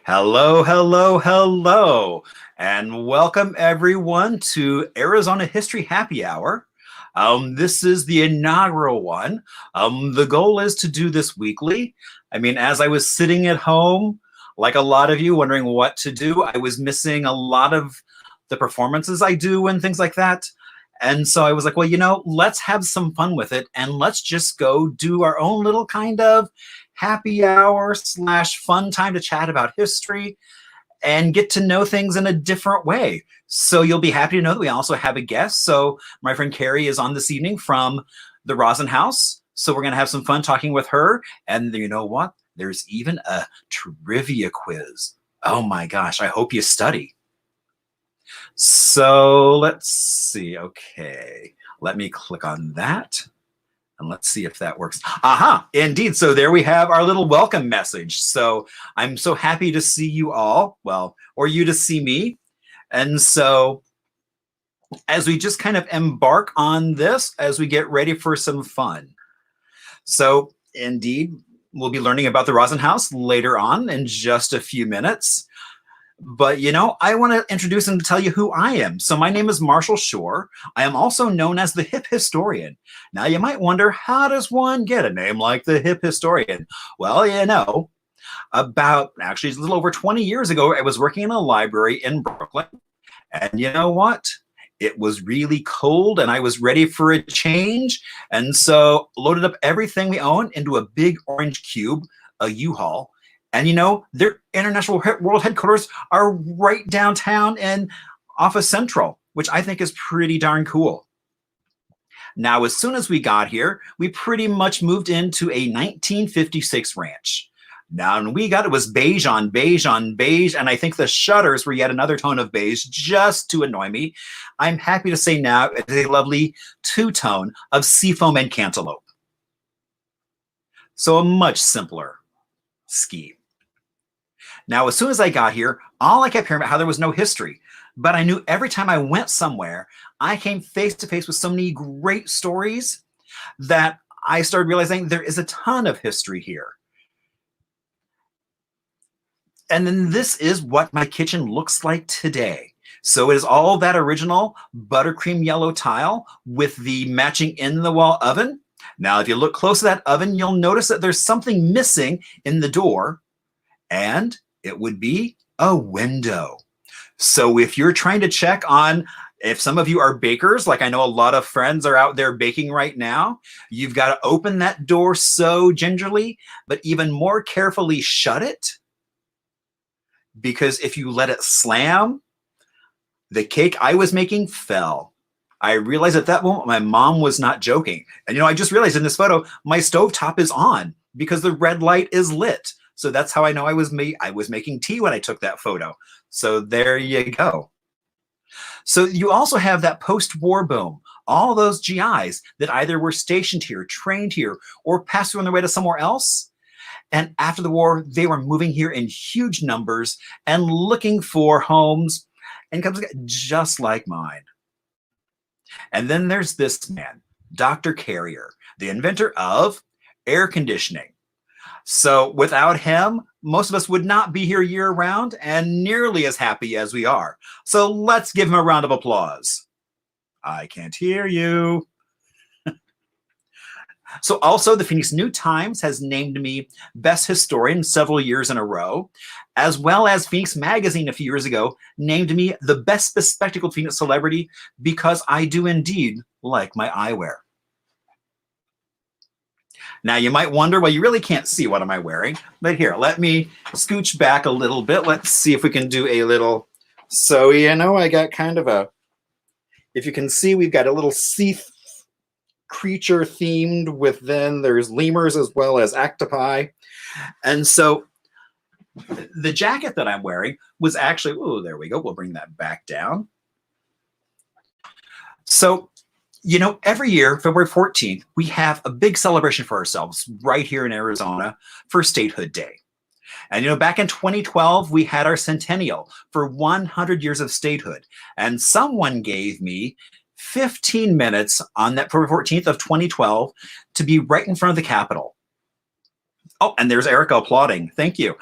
Hello, hello, hello, and welcome everyone to Arizona History Happy Hour. This is the inaugural one. The goal is to do this weekly. I mean, as I was sitting at home, like a lot of you, wondering what to do, I was missing a lot of the performances I do and things like that. And so I was like, well, let's have some fun with it and let's just go do our own little kind of happy hour slash fun time to chat about history and get to know things in a different way. So you'll be happy to know that we also have a guest. So my friend Carrie is on this evening from the Rosin House. So we're going to have some fun talking with her. And you know what? There's even a trivia quiz. Oh my gosh, I hope you study. So let's see. Okay, let me click on that. And let's see if that works. Aha, indeed. So there we have our little welcome message. So I'm so happy to see you all, well, or you to see me. And so as we just kind of embark on this, as we get ready for some fun. So indeed, we'll be learning about the Rosin House later on in just a few minutes. But, I want to introduce and tell you who I am. So my name is Marshall Shore. I am also known as the Hip Historian. Now, you might wonder, how does one get a name like the Hip Historian? Well, actually, it's a little over 20 years ago, I was working in a library in Brooklyn. And you know what? It was really cold and I was ready for a change. And so loaded up everything we own into a big orange cube, a U-Haul. And their international world headquarters are right downtown and off of Central, which I think is pretty darn cool. Now, as soon as we got here, we pretty much moved into a 1956 ranch. Now, when we got it was beige on beige on beige, and I think the shutters were yet another tone of beige just to annoy me. I'm happy to say now it's a lovely two-tone of seafoam and cantaloupe. So a much simpler scheme. Now, as soon as I got here, all I kept hearing about how there was no history. But I knew every time I went somewhere, I came face to face with so many great stories that I started realizing there is a ton of history here. And then this is what my kitchen looks like today. So it is all that original buttercream yellow tile with the matching in-the-wall oven. Now, if you look close to that oven, you'll notice that there's something missing in the door, and it would be a window. So if you're trying to check on if some of you are bakers, like I know a lot of friends are out there baking right now, you've got to open that door so gingerly, but even more carefully shut it. Because if you let it slam, the cake I was making fell. I realized at that moment my mom was not joking. And I just realized in this photo, my stovetop is on because the red light is lit. So that's how I know I was making tea when I took that photo. So there you go. So you also have that post-war boom. All those GIs that either were stationed here, trained here, or passed through on their way to somewhere else. And after the war, they were moving here in huge numbers and looking for homes and just like mine. And then there's this man, Dr. Carrier, the inventor of air conditioning. So without him, most of us would not be here year-round and nearly as happy as we are. So let's give him a round of applause. I can't hear you. So also, the Phoenix New Times has named me Best Historian several years in a row, as well as Phoenix Magazine a few years ago named me the Best Bespectacled Phoenix Celebrity because I do indeed like my eyewear. Now, you might wonder, well, you really can't see what am I wearing. But here, let me scooch back a little bit. Let's see if we can do a little. So, I got kind of a, if you can see, we've got a little sea creature themed with then there's lemurs as well as octopi. And so the jacket that I'm wearing was actually, oh, there we go. We'll bring that back down. So, every year, February 14th, we have a big celebration for ourselves right here in Arizona for Statehood Day. And, back in 2012, we had our centennial for 100 years of statehood. And someone gave me 15 minutes on that February 14th of 2012 to be right in front of the Capitol. Oh, and there's Erica applauding. Thank you.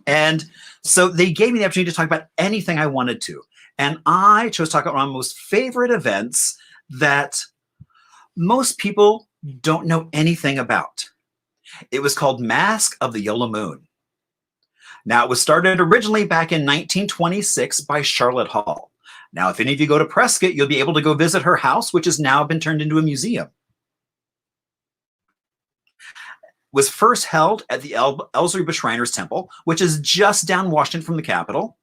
And so they gave me the opportunity to talk about anything I wanted to. And I chose to talk about one of my most favorite events that most people don't know anything about. It was called Mask of the Yellow Moon. Now, it was started originally back in 1926 by Charlotte Hall. Now, if any of you go to Prescott, you'll be able to go visit her house, which has now been turned into a museum. Was first held at the Ellsworth Shriners Temple, which is just down Washington from the Capitol.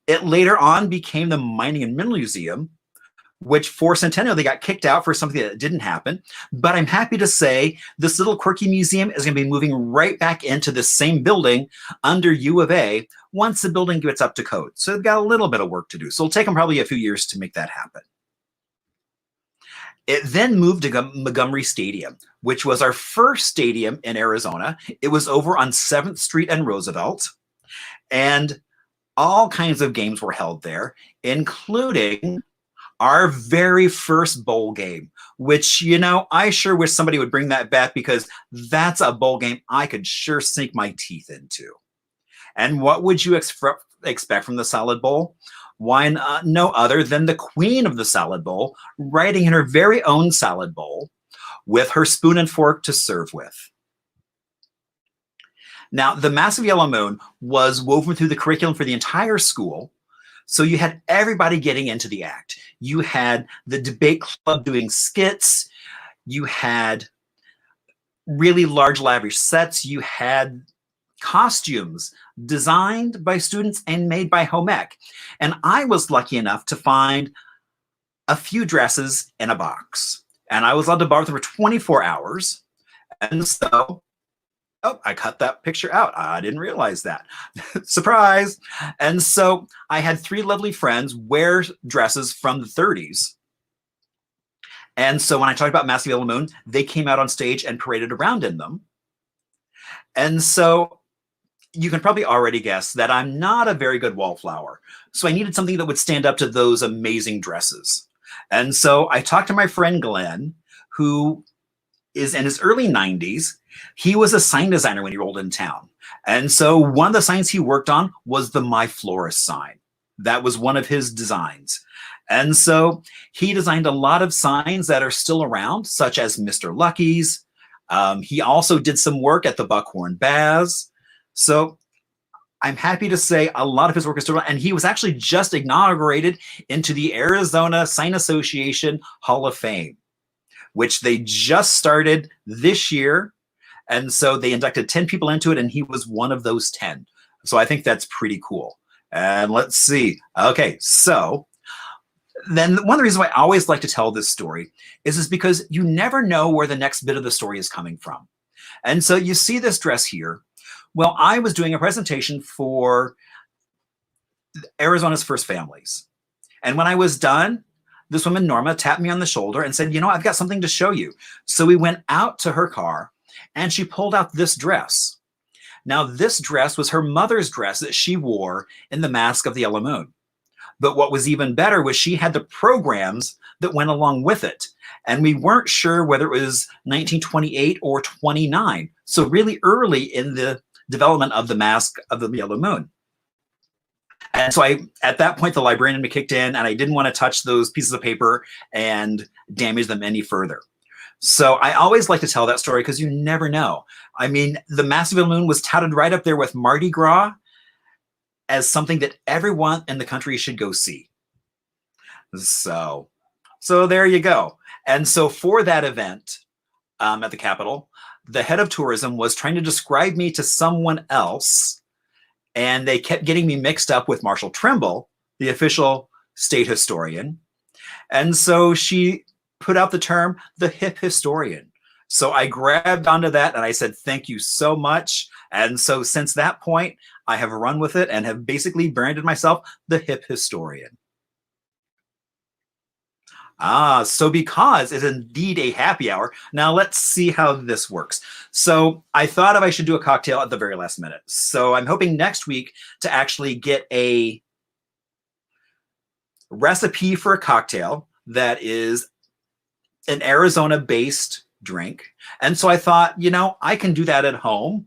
It later on became the Mining and Mineral Museum, which for Centennial, they got kicked out for something that didn't happen. But I'm happy to say this little quirky museum is going to be moving right back into the same building under U of A once the building gets up to code. So they've got a little bit of work to do. So it'll take them probably a few years to make that happen. It then moved to Montgomery Stadium, which was our first stadium in Arizona. It was over on 7th Street and Roosevelt. And all kinds of games were held there, including our very first bowl game, which, you know, I sure wish somebody would bring that back because that's a bowl game I could sure sink my teeth into. And what would you expect from the Salad Bowl? Why no other than the queen of the Salad Bowl riding in her very own salad bowl with her spoon and fork to serve with. Now, the Mask of Yellow Moon was woven through the curriculum for the entire school. So you had everybody getting into the act. You had the debate club doing skits. You had really large, lavish sets. You had costumes designed by students and made by home ec. And I was lucky enough to find a few dresses in a box. And I was allowed to borrow them for 24 hours. And so, oh, I cut that picture out. I didn't realize that. Surprise. And so I had 3 lovely friends wear dresses from the 30s. And so when I talked about Mask of Yellow Moon, they came out on stage and paraded around in them. And so you can probably already guess that I'm not a very good wallflower. So I needed something that would stand up to those amazing dresses. And so I talked to my friend Glenn, who is in his early 90s. He was a sign designer when he rolled in town. And so one of the signs he worked on was the My Florist sign. That was one of his designs. And so he designed a lot of signs that are still around, such as Mr. Lucky's. He also did some work at the Buckhorn Baths. So I'm happy to say a lot of his work is still around. And he was actually just inaugurated into the Arizona Sign Association Hall of Fame, which they just started this year. And so they inducted 10 people into it, and he was one of those 10. So I think that's pretty cool. And let's see. Okay, so then one of the reasons why I always like to tell this story is because you never know where the next bit of the story is coming from. And so you see this dress here. Well, I was doing a presentation for Arizona's First Families. And when I was done, this woman, Norma, tapped me on the shoulder and said, you know, I've got something to show you. So we went out to her car and she pulled out this dress. Now, this dress was her mother's dress that she wore in the Mask of the Yellow Moon. But what was even better was she had the programs that went along with it. And we weren't sure whether it was 1928 or 29. So really early in the development of the Mask of the Yellow Moon. And so at that point, the librarian had me kicked in, and I didn't want to touch those pieces of paper and damage them any further. So I always like to tell that story because you never know. I mean, the Mask of the Yellow Moon was touted right up there with Mardi Gras as something that everyone in the country should go see. So there you go. And so for that event at the Capitol, the head of tourism was trying to describe me to someone else, and they kept getting me mixed up with Marshall Trimble, the official state historian. And so she put out the term, the hip historian. So I grabbed onto that and I said, thank you so much. And so since that point, I have run with it and have basically branded myself the hip historian. So because it's indeed a happy hour, now let's see how this works. So I thought if I should do a cocktail at the very last minute. So I'm hoping next week to actually get a recipe for a cocktail that is an Arizona-based drink. And so I thought, you know, I can do that at home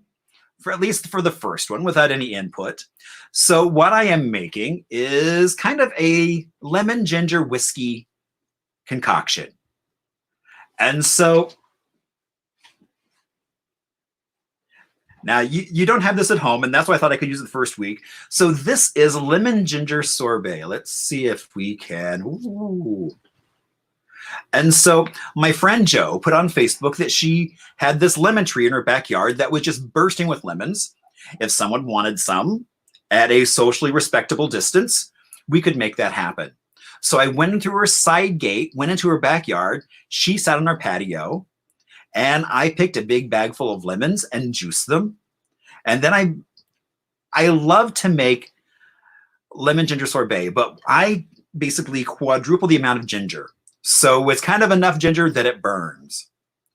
for at least for the first one without any input. So what I am making is kind of a lemon ginger whiskey concoction. And so now you don't have this at home, and that's why I thought I could use it the first week. So this is lemon ginger sorbet. Let's see if we can. Ooh. And so my friend Jo put on Facebook that she had this lemon tree in her backyard that was just bursting with lemons. If someone wanted some at a socially respectable distance, we could make that happen. So I went through her side gate, went into her backyard. She sat on our patio, and I picked a big bag full of lemons and juiced them. And then I love to make lemon ginger sorbet, but I basically quadruple the amount of ginger. So it's kind of enough ginger that it burns,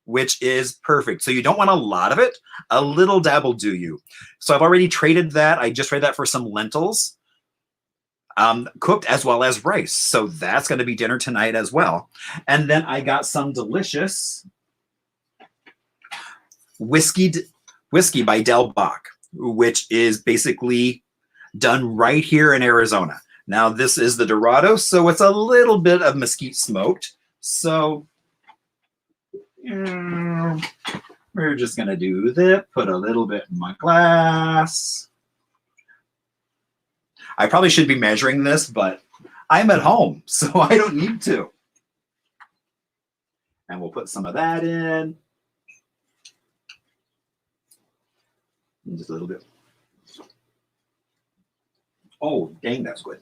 which is perfect. So you don't want a lot of it. A little dab will do you. So I've already traded that. I just traded that for some lentils, cooked as well as rice. So that's going to be dinner tonight as well. And then I got some delicious whiskey by Del Bach, which is basically done right here in Arizona. Now, this is the Dorado, so it's a little bit of mesquite smoked. So we're just going to do this, put a little bit in my glass. I probably should be measuring this, but I'm at home, so I don't need to. And we'll put some of that in. And just a little bit. Oh, dang, that's good.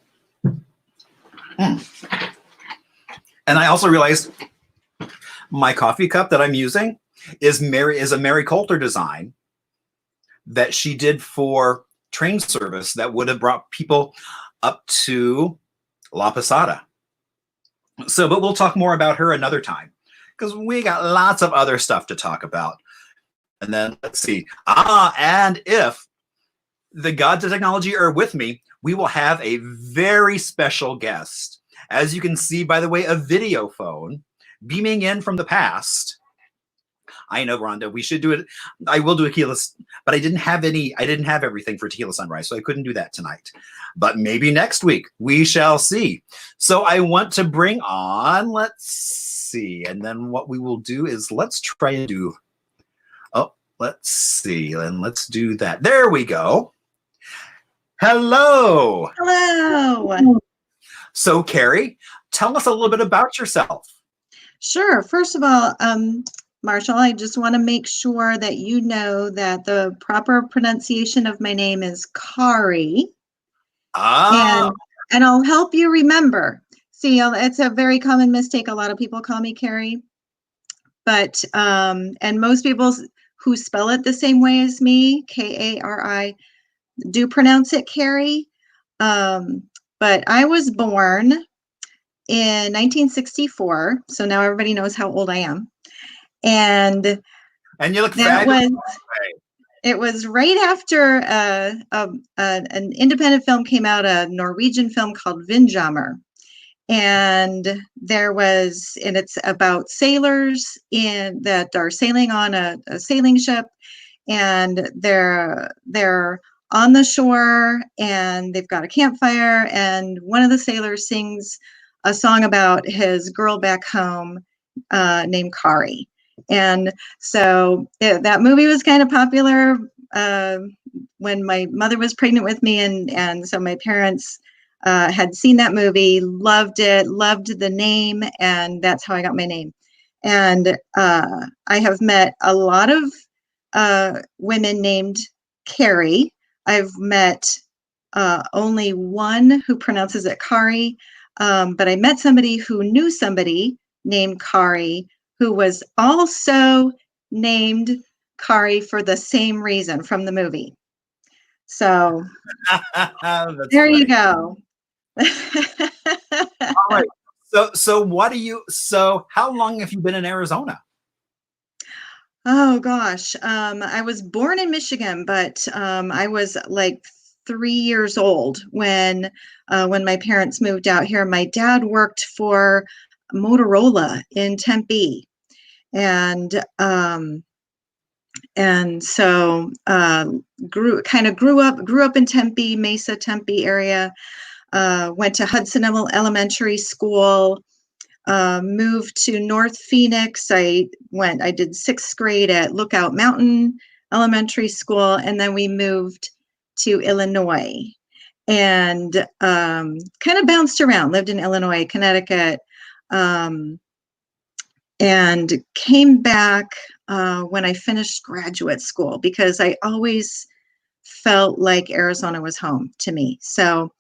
And I also realized my coffee cup that I'm using is a Mary Coulter design that she did for train service that would have brought people up to La Posada. So, but we'll talk more about her another time because we got lots of other stuff to talk about. And then let's see. And if the gods of technology are with me, we will have a very special guest. As you can see, by the way, a video phone beaming in from the past. I know, Rhonda, we should do it. I will do a tequila, but I didn't have everything for Tequila Sunrise, so I couldn't do that tonight. But maybe next week, we shall see. So I want to bring on, let's see. And then what we will do is let's try and do, let's see. And let's do that. There we go. Hello. Hello. So, Carrie, tell us a little bit about yourself. Sure. First of all, Marshall, I just want to make sure that you know that the proper pronunciation of my name is Kari. And I'll help you remember. See, it's a very common mistake. A lot of people call me Carrie. But, and most people who spell it the same way as me, Kari, do pronounce it Carrie. But I was born in 1964, so now everybody knows how old I am. And you look fabulous. It was right after an independent film came out, a Norwegian film called Vindjammer. And it's about sailors that are sailing on a sailing ship, and they're on the shore and they've got a campfire, and one of the sailors sings a song about his girl back home named Kari. And so that movie was kind of popular when my mother was pregnant with me, and so my parents had seen that movie, loved it, loved the name, and that's how I got my name. And I have met a lot of women named Carrie. I've met only one who pronounces it Kari, but I met somebody who knew somebody named Kari who was also named Kari for the same reason from the movie. So there you go. All right. So how long have you been in Arizona? Oh gosh, I was born in Michigan, but I was like 3 years old when my parents moved out here. My dad worked for Motorola in Tempe, and And so grew up in Tempe, Mesa, Tempe area. Went to Hudson Elementary School. Moved to North Phoenix. I did 6th grade at Lookout Mountain Elementary School, and then we moved to Illinois, and kind of bounced around. Lived in Illinois, Connecticut, and came back when I finished graduate school, because I always felt like Arizona was home to me. So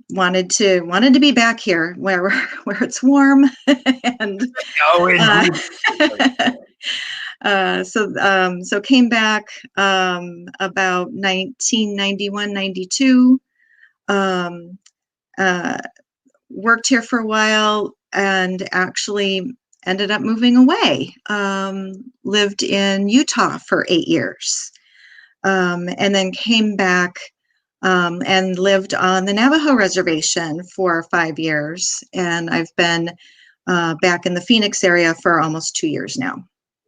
wanted to be back here where it's warm. And Oh, uh, indeed. so came back about 1991, 92. Worked here for a while, and actually ended up moving away. Lived in Utah for 8 years, and then came back and lived on the Navajo reservation for 5 years. And I've been back in the Phoenix area for almost 2 years now.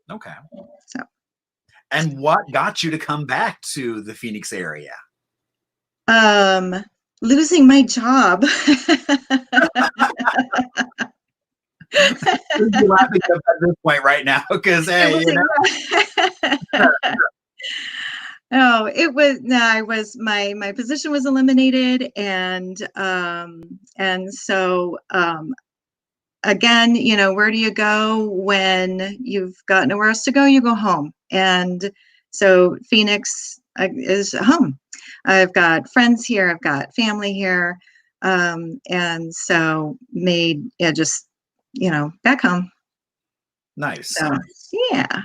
Okay. So, And what got you to come back to the Phoenix area? losing my job. You're laughing at this point right now because, hey, No, it was no. I was my position was eliminated, and so again, where do you go when you've got nowhere else to go? You go home, and so Phoenix is home. I've got friends here. I've got family here, and so just back home. nice. So yeah,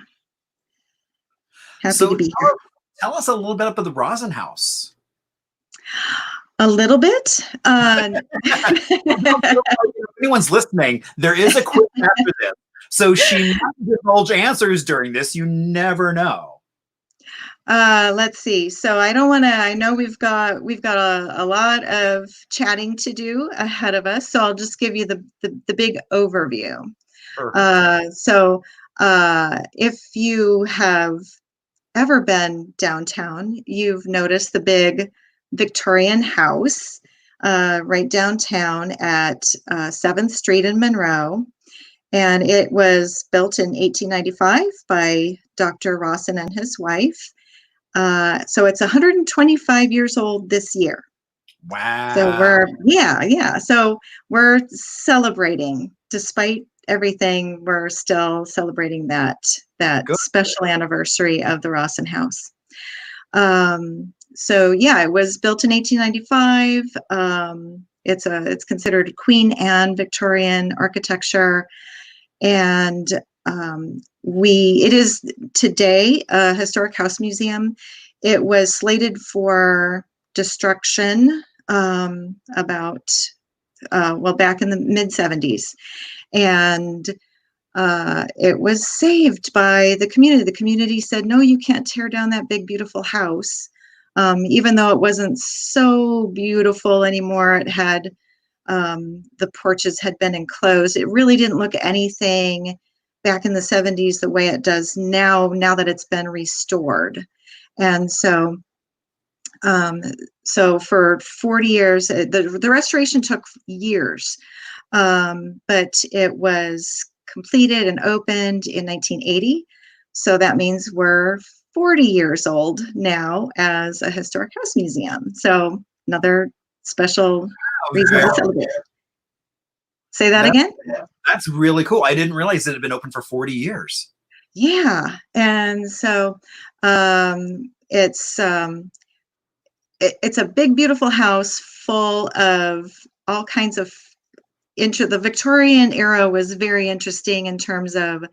happy So to be here. tell us a little bit about the Rosin House. A little bit. If anyone's listening, there is a quiz after this. So she might divulge answers during this. You never know. Let's see. So I know we've got a lot of chatting to do ahead of us. So I'll just give you the big overview. So if you have ever been downtown, you've noticed the big Victorian house right downtown at 7th Street in Monroe. And it was built in 1895 by Dr. Rawson and his wife. So it's 125 years old this year. Wow. So So we're celebrating, despite everything, we're still celebrating that Good. special anniversary of the Rawson House. It was built in 1895. It's considered Queen Anne Victorian architecture, and it is today a historic house museum. It was slated for destruction back in the mid-70s, and it was saved by the community. The community said, no, you can't tear down that big, beautiful house. Even though it wasn't so beautiful anymore, it had the porches had been enclosed. It really didn't look anything back in the 70s the way it does now that it's been restored. And so for 40 years, the restoration took years, but it was completed and opened in 1980. So that means we're 40 years old now as a historic house museum. So another special reason to celebrate. Say that again? That's really cool. I didn't realize it had been open for 40 years. Yeah. And so it's a big, beautiful house full of all kinds of the Victorian era was very interesting in terms of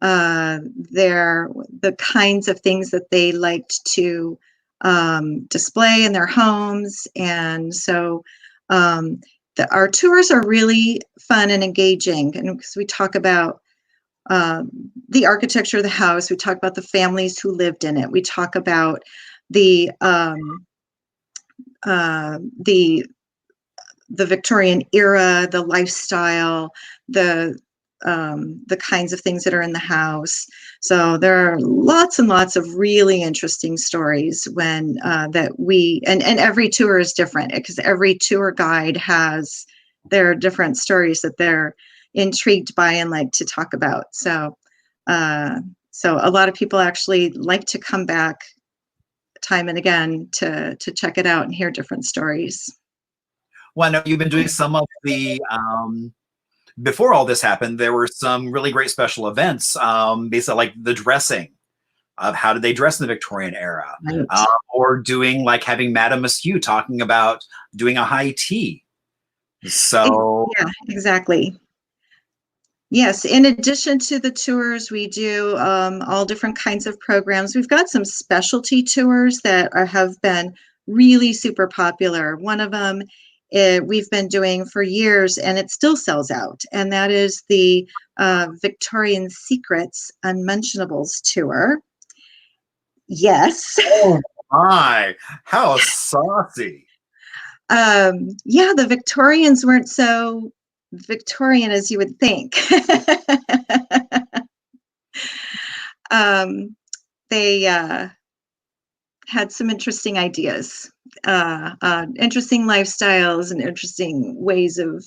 the kinds of things that they liked to display in their homes. And so our tours are really fun and engaging, and because we talk about the architecture of the house, we talk about the families who lived in it, we talk about the Victorian era, the lifestyle, the the kinds of things that are in the house. So there are lots and lots of really interesting stories when that we and every tour is different because every tour guide has their different stories that they're intrigued by and like to talk about. So so a lot of people actually like to come back time and again to check it out and hear different stories. Well, I know you've been doing some of the before all this happened, there were some really great special events, basically like the dressing of how did they dress in the Victorian era, Right. or doing like having Madame Askew talking about doing a high tea. So Yeah, exactly. Yes, in addition to the tours, we do all different kinds of programs. We've got some specialty tours that have been really super popular. One of them we've been doing for years and it still sells out, and that is the Victorian Secrets Unmentionables tour. Yes. oh my, how saucy. Yeah, the Victorians weren't so Victorian as you would think. um, they had some interesting ideas, interesting lifestyles, and interesting ways of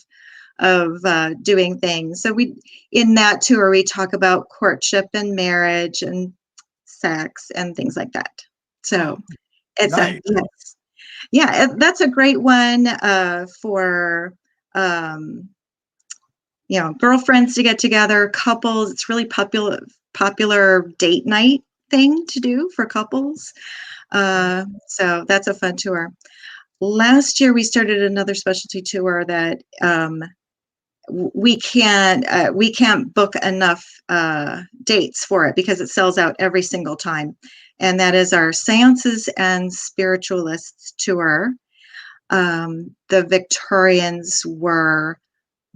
doing things. So we, in that tour, we talk about courtship and marriage and sex and things like that. So it's Nice. yes, yeah, that's a great one for girlfriends to get together, couples. It's really popular date night thing to do for couples. So that's a fun tour. Last year we started another specialty tour that we can't book enough dates for it because it sells out every single time, and that is our Seances and Spiritualists tour. The Victorians were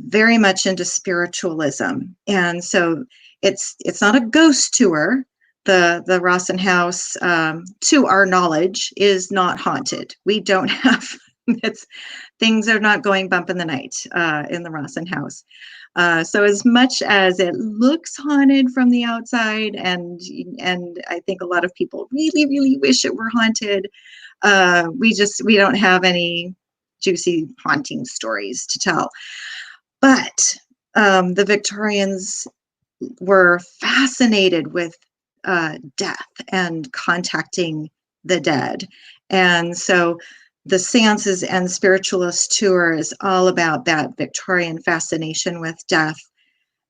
very much into spiritualism, and so it's not a ghost tour. The Rawson House, to our knowledge, is not haunted. We don't have it's things are not going bump in the night in the Rawson House. So as much as it looks haunted from the outside, and I think a lot of people really, really wish it were haunted, we don't have any juicy haunting stories to tell. But the Victorians were fascinated with death and contacting the dead. And so the Seances and Spiritualist tour is all about that Victorian fascination with death.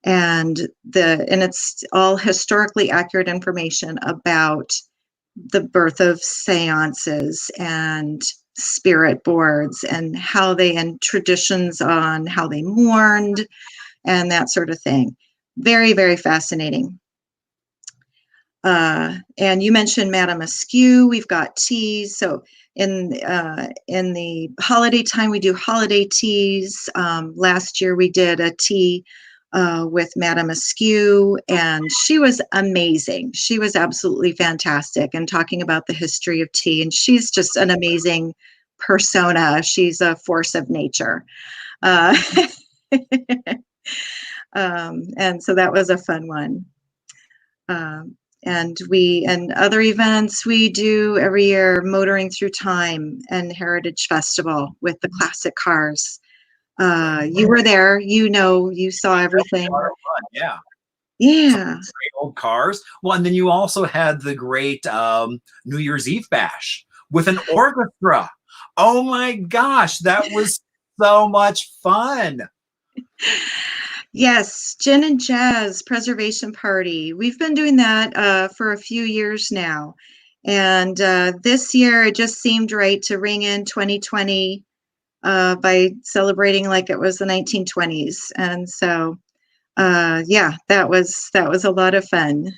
And it's all historically accurate information about the birth of seances and spirit boards and and traditions on how they mourned and that sort of thing. Very, very fascinating. And you mentioned Madame Askew. We've got teas. So in the holiday time, we do holiday teas. Last year we did a tea with Madame Askew, and she was amazing. She was absolutely fantastic, and talking about the history of tea. And she's just an amazing persona. She's a force of nature. And so that was a fun one. And other events we do every year, Motoring Through Time and Heritage Festival with the classic cars. You were there, you saw everything. Yeah. Yeah. Great old cars. Well, and then you also had the great New Year's Eve bash with an orchestra. Oh my gosh, that was so much fun. Yes, Gin and Jazz Preservation Party. We've been doing that for a few years now. And this year it just seemed right to ring in 2020 by celebrating like it was the 1920s. And so, yeah, that was a lot of fun.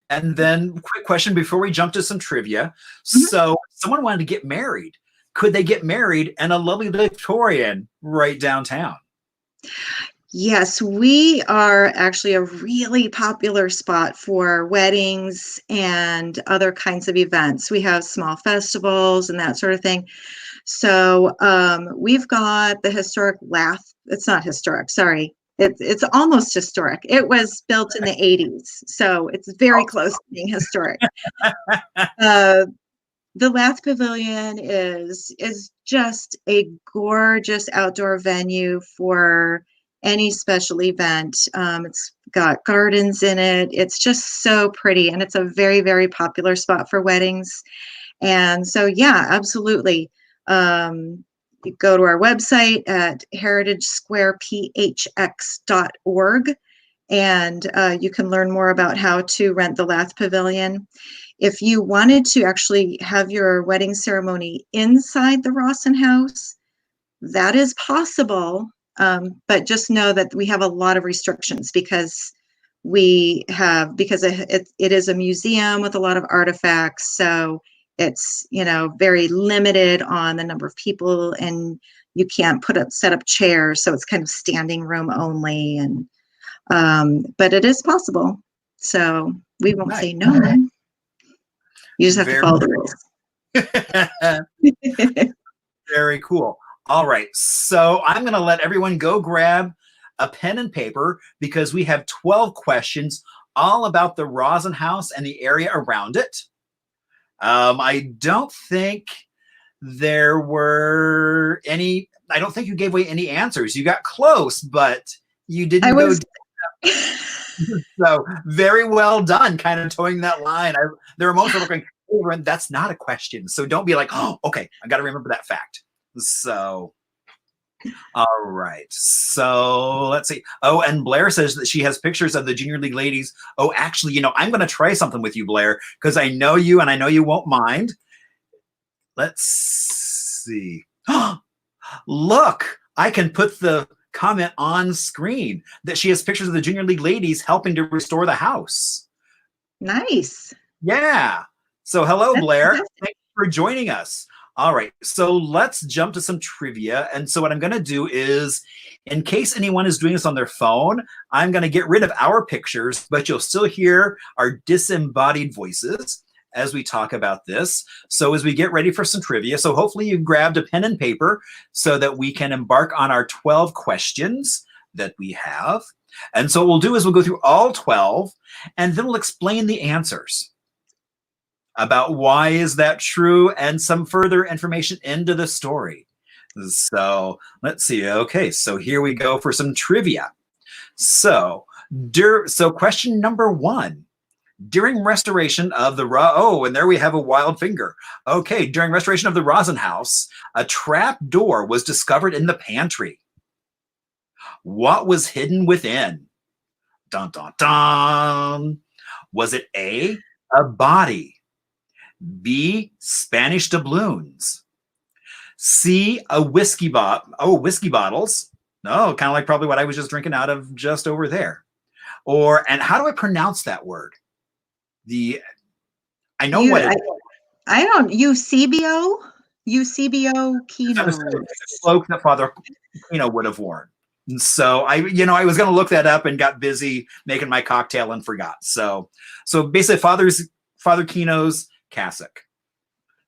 And then, quick question before we jump to some trivia. Mhm. So, someone wanted to get married. Could they get married in a lovely Victorian right downtown? Yes, we are actually a really popular spot for weddings and other kinds of events. We have small festivals and that sort of thing. So we've got the historic Lath. It's not historic, sorry. It's almost historic. It was built in the 80s, so it's very close to being historic. The Lath Pavilion is just a gorgeous outdoor venue for any special event. It's got gardens in it. It's just so pretty, and it's a very, very popular spot for weddings. And so, yeah, absolutely. You go to our website at heritagesquarephx.org, and you can learn more about how to rent the Lath Pavilion. If you wanted to actually have your wedding ceremony inside the Rawson House, that is possible, but just know that we have a lot of restrictions because it is a museum with a lot of artifacts, so it's very limited on the number of people, and you can't set up chairs, so it's kind of standing room only, and but it is possible, so we won't say no. You just have to follow the rules. Very cool. All right, so I'm going to let everyone go grab a pen and paper because we have 12 questions all about the Rawson House and the area around it. I don't think there were any. I don't think you gave away any answers. You got close, but you didn't go. So very well done, kind of towing that line. There are most people going, oh, that's not a question. So don't be like, oh, okay, I got to remember that fact. So, all right. So let's see. Oh, and Blair says that she has pictures of the Junior League ladies. Oh, actually, I'm going to try something with you, Blair, because I know you and I know you won't mind. Let's see. Look, I can put the comment on screen that she has pictures of the Junior League ladies helping to restore the house. Nice. Yeah. So hello, Blair. Thanks for joining us. All right. So let's jump to some trivia. And so what I'm going to do is, in case anyone is doing this on their phone, I'm going to get rid of our pictures, but you'll still hear our disembodied voices as we talk about this. So as we get ready for some trivia, so hopefully you've grabbed a pen and paper so that we can embark on our 12 questions that we have. And so what we'll do is we'll go through all 12 and then we'll explain the answers about why is that true and some further information into the story. So let's see. Okay, so here we go for some trivia. So question number 1. During restoration of the and there we have a wild finger. Okay, during restoration of the Rawson House, a trap door was discovered in the pantry. What was hidden within? Dun, dun, dun. Was it A, a body, B, Spanish doubloons, C, a whiskey bottles? No, kind of like probably what I was just drinking out of just over there. And how do I pronounce that word? I know what it is. I don't. Eusebio Kino. The cloak that Father Kino would have worn. And so I was going to look that up and got busy making my cocktail and forgot. So basically Father Kino's cassock.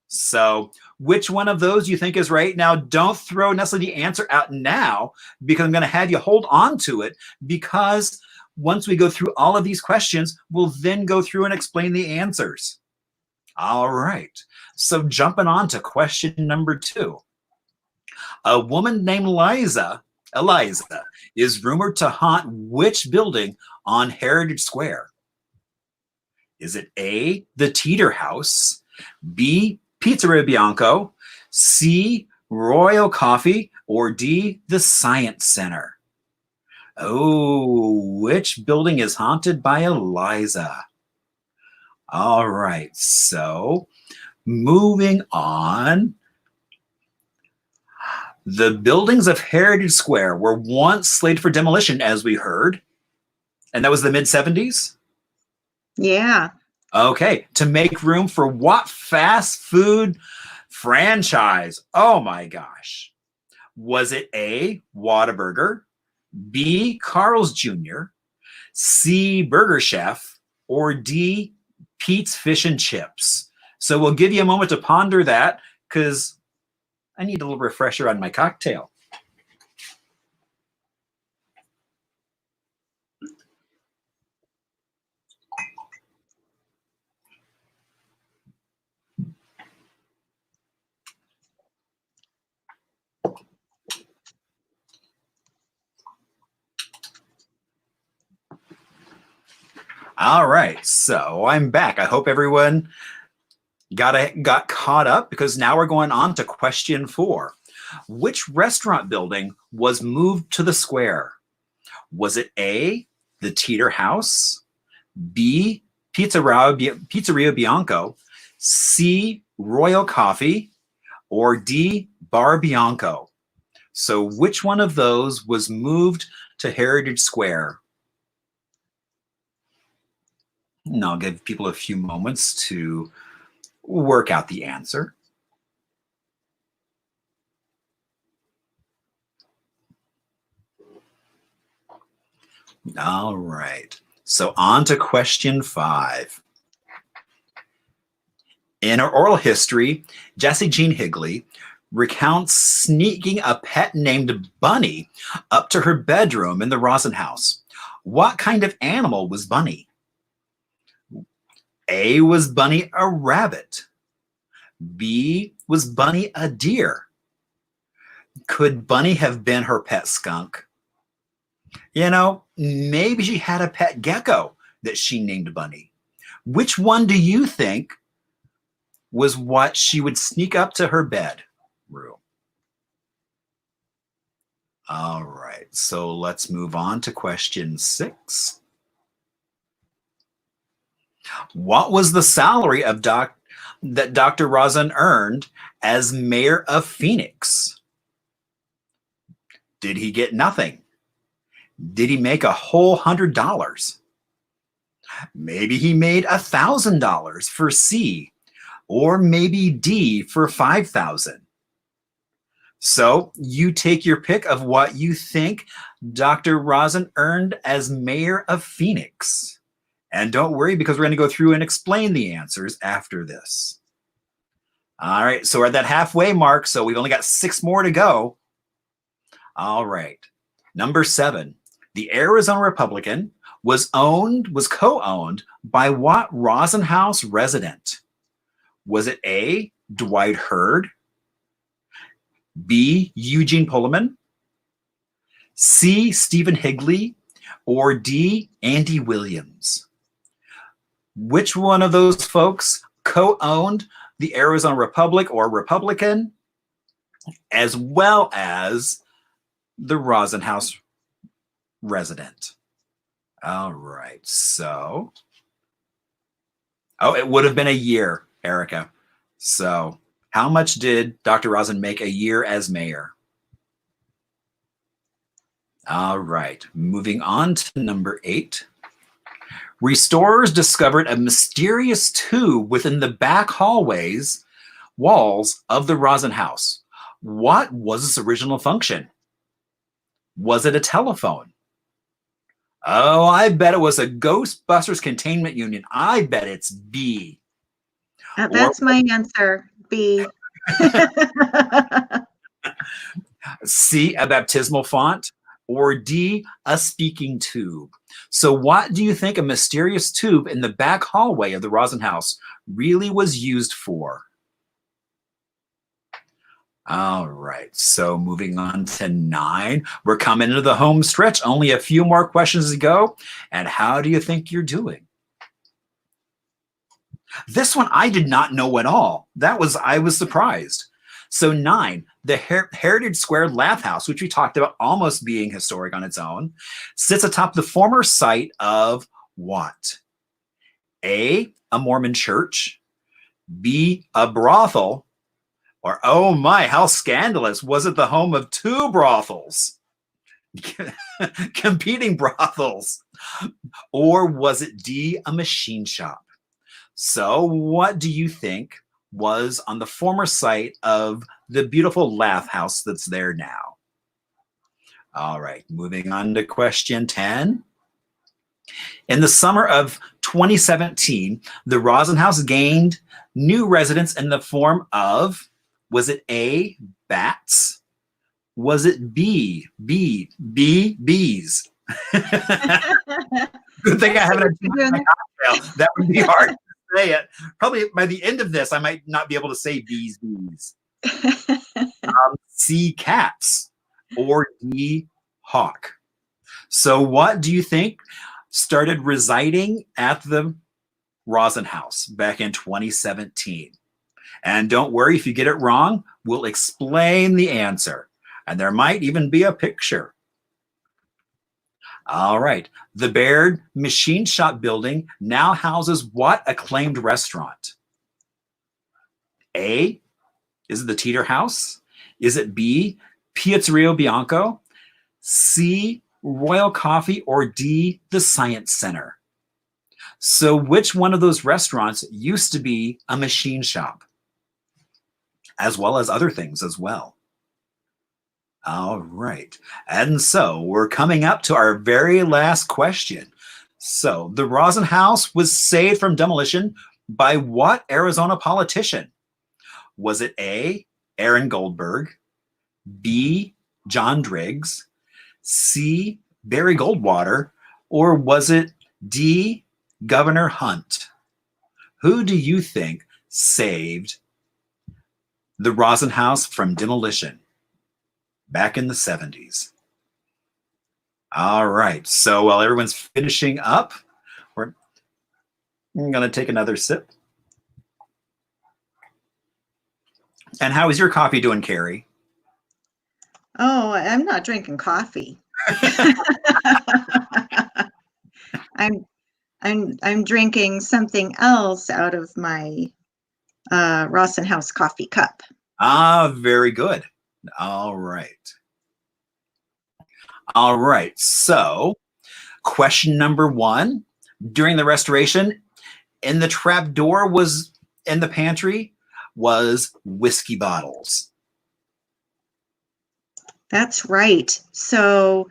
So which one of those you think is right? Now, don't throw necessarily the answer out now because I'm going to have you hold on to it, because once we go through all of these questions, we'll then go through and explain the answers. All right. So jumping on to question number 2. A woman named Eliza is rumored to haunt which building on Heritage Square? Is it A, the Teeter House, B, Pizzeria Bianco, C, Royal Coffee, or D, the Science Center? Oh, which building is haunted by Eliza? All right, so moving on. The buildings of Heritage Square were once slated for demolition, as we heard, and that was the mid-70s? Yeah. Okay, to make room for what fast food franchise? Oh my gosh. Was it A, Whataburger, B, Carl's Jr., C, Burger Chef, or D, Pete's Fish and Chips? So we'll give you a moment to ponder that because I need a little refresher on my cocktail. All right, so I'm back. I hope everyone got caught up because now we're going on to question 4. Which restaurant building was moved to the square? Was it A, the Teeter House, B, Pizzeria Bianco, C, Royal Coffee, or D, Bar Bianco? So which one of those was moved to Heritage Square? And I'll give people a few moments to work out the answer. All right. So on to question 5. In her oral history, Jessie Jean Higley recounts sneaking a pet named Bunny up to her bedroom in the Rosen house. What kind of animal was Bunny? A, was Bunny a rabbit? B, was Bunny a deer? Could Bunny have been her pet skunk? You know, maybe she had a pet gecko that she named Bunny. Which one do you think was what she would sneak up to her bedroom? All right, so let's move on to question 6. What was the salary of that Dr. Rosen earned as mayor of Phoenix? Did he get nothing? Did he make a whole $100? Maybe he made $1,000 for C, or maybe D for 5,000. So you take your pick of what you think Dr. Rosen earned as mayor of Phoenix. And don't worry, because we're going to go through and explain the answers after this. All right, so we're at that halfway mark, so we've only got 6 more to go. All right, number 7. The Arizona Republican was co-owned by what Rosen House resident? Was it A, Dwight Hurd, B, Eugene Pullman, C, Stephen Higley, or D, Andy Williams? Which one of those folks co-owned the Arizona Republic or Republican, as well as the Rosen House resident? All right, so, it would have been a year, Erica. So how much did Dr. Rosen make a year as mayor? All right, moving on to number 8. Restorers discovered a mysterious tube within the back walls of the Rosen house. What was its original function? Was it a telephone? Oh, I bet it was a Ghostbusters containment unit. I bet it's B. That's my answer, B. C, a baptismal font, or D, a speaking tube? So what do you think a mysterious tube in the back hallway of the Rosen house really was used for? All right, so moving on to 9. We're coming into the home stretch. Only a few more questions to go. And how do you think you're doing? This one I did not know at all. I was surprised. So 9, the Heritage Square Laugh House, which we talked about almost being historic on its own, sits atop the former site of what? A, a Mormon church, B, a brothel, or oh my, how scandalous, was it the home of 2 brothels? Competing brothels. Or was it D, a machine shop? So what do you think was on the former site of the beautiful Laugh House that's there now? All right, moving on to question 10. In the summer of 2017, the Rosen House gained new residents in the form of, was it A, bats? Was it B, bees? Good thing I haven't had my cocktail. That would be hard to say it. Probably by the end of this, I might not be able to say bees. C, cats, or D, hawk. So what do you think started residing at the Rosen House back in 2017. And don't worry if you get it wrong, we'll explain the answer. And there might even be a picture. All right. The Baird Machine Shop building now houses what acclaimed restaurant? A, is it the Teeter House? Is it B, Pizzeria Bianco? C, Royal Coffee? Or D, the Science Center? So which one of those restaurants used to be a machine shop? As well as other things as well. All right. And so we're coming up to our very last question. So the Rosen House was saved from demolition by what Arizona politician? Was it A, Aaron Goldberg, B, John Driggs, C, Barry Goldwater, or was it D, Governor Hunt? Who do you think saved the Rosen House from demolition back in the 70s? All right. So while everyone's finishing up, I'm going to take another sip. And how is your coffee doing, Carrie? Oh, I'm not drinking coffee. I'm drinking something else out of my Rosen House coffee cup. Ah, very good. All right. All right. So, question number 1. During the restoration, in the trap door was in the pantry was whiskey bottles. That's right. So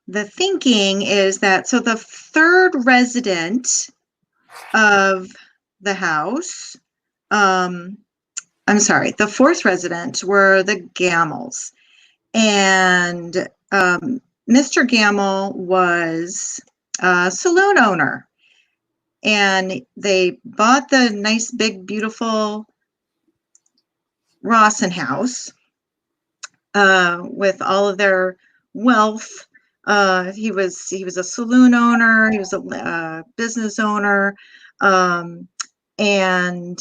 the thinking is that the third resident of the house, I'm sorry, the fourth resident were the Gammels. And Mr. Gammel was a saloon owner. And they bought the nice, big, beautiful Rosen House with all of their wealth. He was a saloon owner. He was a business owner, and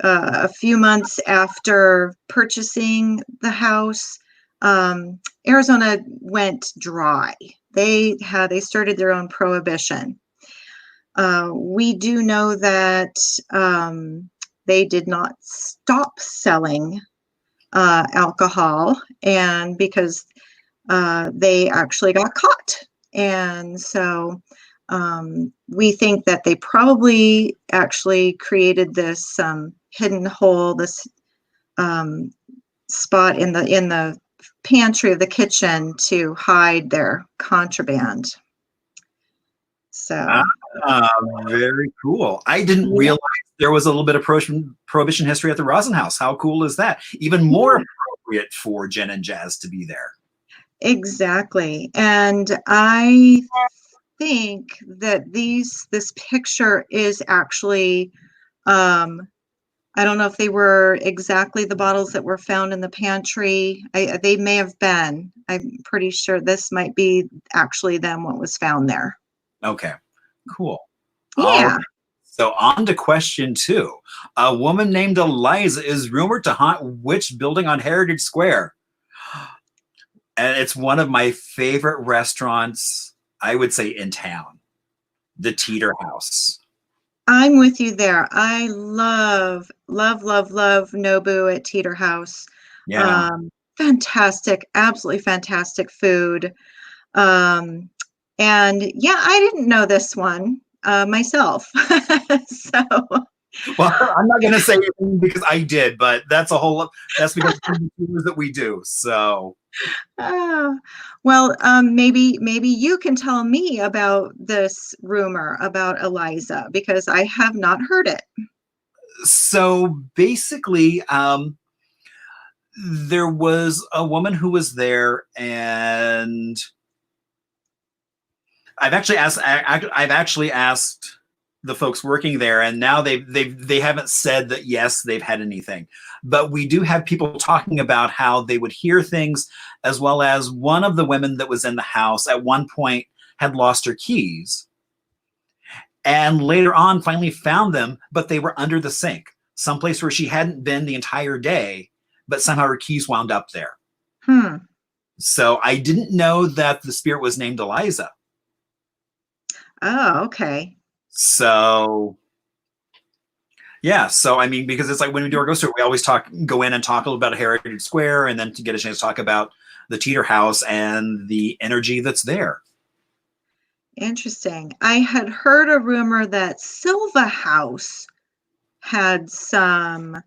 a few months after purchasing the house, Arizona went dry. They started their own prohibition. We do know that they did not stop selling alcohol, and because they actually got caught. And so we think that they probably actually created this hidden hole, this spot in the pantry of the kitchen to hide their contraband. So very cool. I didn't realize there was a little bit of prohibition history at the Rosen House. How cool is that? Even more appropriate for Jen and Jazz to be there. Exactly. And I think that this picture is actually, I don't know if they were exactly the bottles that were found in the pantry. They may have been. I'm pretty sure this might be actually them, what was found there. Okay, cool. Yeah. So on to question 2. A woman named Eliza is rumored to haunt which building on Heritage Square? And it's one of my favorite restaurants, I would say, in town, the Teeter House. I'm with you there. I love Nobu at Teeter House. Yeah. Fantastic, absolutely fantastic food. And yeah, I didn't know this one myself. So. Well, I'm not going to say anything because I did, but that's because of the tours that we do. So. Well, maybe you can tell me about this rumor about Eliza, because I have not heard it. So basically, there was a woman who was there, and I've actually asked the folks working there, and now they haven't said that yes, they've had anything, but we do have people talking about how they would hear things, as well as one of the women that was in the house at one point had lost her keys, and later on finally found them, but they were under the sink, someplace where she hadn't been the entire day, but somehow her keys wound up there. Hmm. So I didn't know that the spirit was named Eliza. Oh, okay. So yeah, so I mean, because it's like when we do our ghost tour, we always go in and talk a little about Heritage Square, and then to get a chance to talk about the Teeter House and the energy that's there. Interesting. I had heard a rumor that Silva House had some